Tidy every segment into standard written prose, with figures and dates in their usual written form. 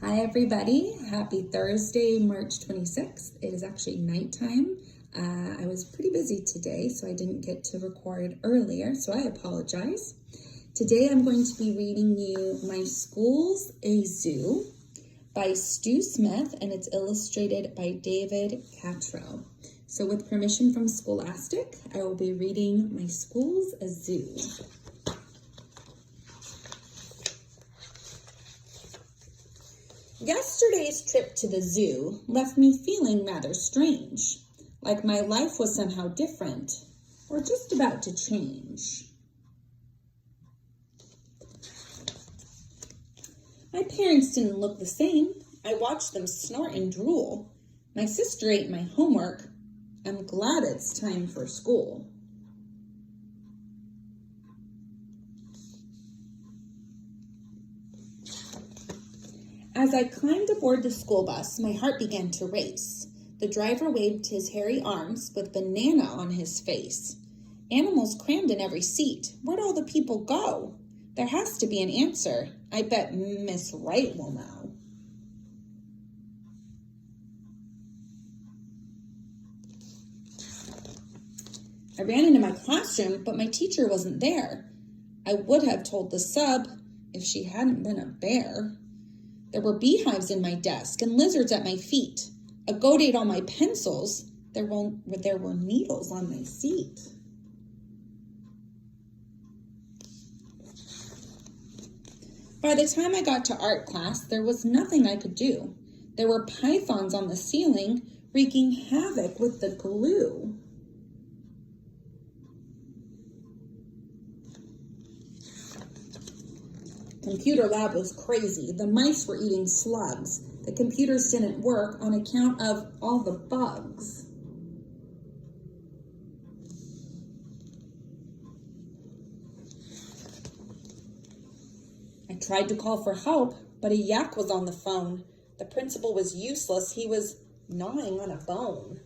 Hi everybody, happy Thursday, March 26th. It is actually nighttime. I was pretty busy today, so I didn't get to record earlier, so I apologize. Today I'm going to be reading you My School's a Zoo by Stu Smith, and it's illustrated by David Catrell. So with permission from Scholastic, I will be reading My School's a Zoo. Yesterday's trip to the zoo left me feeling rather strange, like my life was somehow different, or just about to change. My parents didn't look the same. I watched them snort and drool. My sister ate my homework. I'm glad it's time for school. As I climbed aboard the school bus, my heart began to race. The driver waved his hairy arms with banana on his face. Animals crammed in every seat. Where'd all the people go? There has to be an answer. I bet Miss Wright will know. I ran into my classroom, but my teacher wasn't there. I would have told the sub if she hadn't been a bear. There were beehives in my desk and lizards at my feet. A goat ate all my pencils. There were needles on my seat. By the time I got to art class, there was nothing I could do. There were pythons on the ceiling, wreaking havoc with the glue. Computer lab was crazy. The mice were eating slugs. The computers didn't work on account of all the bugs. I tried to call for help, but a yak was on the phone. The principal was useless. He was gnawing on a bone.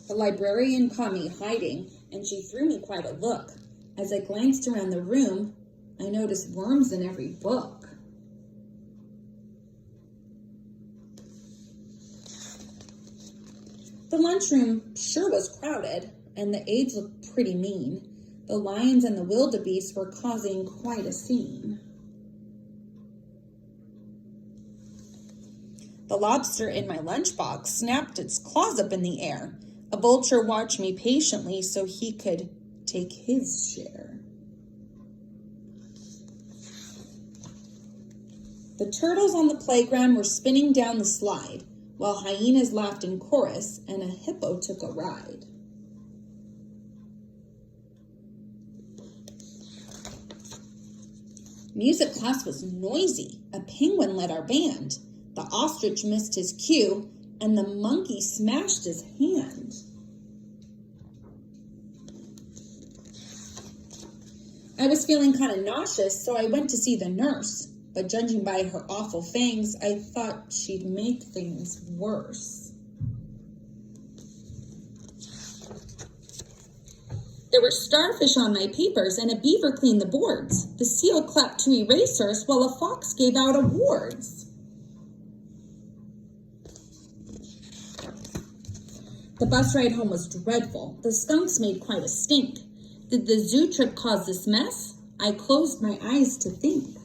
The librarian caught me hiding, and she threw me quite a look. As I glanced around the room, I noticed worms in every book. The lunchroom sure was crowded, and the aides looked pretty mean. The lions and the wildebeest were causing quite a scene. The lobster in my lunchbox snapped its claws up in the air. A vulture watched me patiently so he could take his share. The turtles on the playground were spinning down the slide, while hyenas laughed in chorus and a hippo took a ride. Music class was noisy. A penguin led our band. The ostrich missed his cue, and the monkey smashed his hand. I was feeling kind of nauseous, so I went to see the nurse. But judging by her awful fangs, I thought she'd make things worse. There were starfish on my papers, and a beaver cleaned the boards. The seal clapped 2 erasers, while a fox gave out awards. The bus ride home was dreadful. The skunks made quite a stink. Did the zoo trip cause this mess? I closed my eyes to think.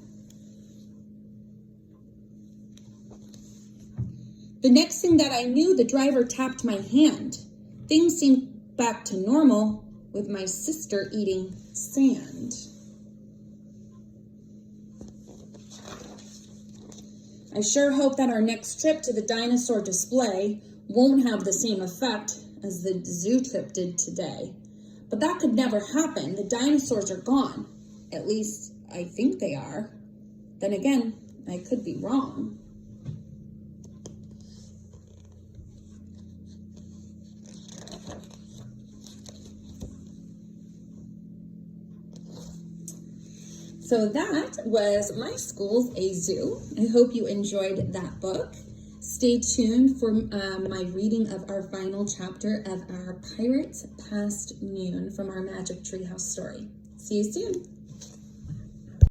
The next thing that I knew, the driver tapped my hand. Things seemed back to normal with my sister eating sand. I sure hope that our next trip to the dinosaur display won't have the same effect as the zoo trip did today. But that could never happen. The dinosaurs are gone. At least, I think they are. Then again, I could be wrong. So that was My School's a Zoo. I hope you enjoyed that book. Stay tuned for my reading of our final chapter of our Pirates Past Noon from our Magic Treehouse story. See you soon.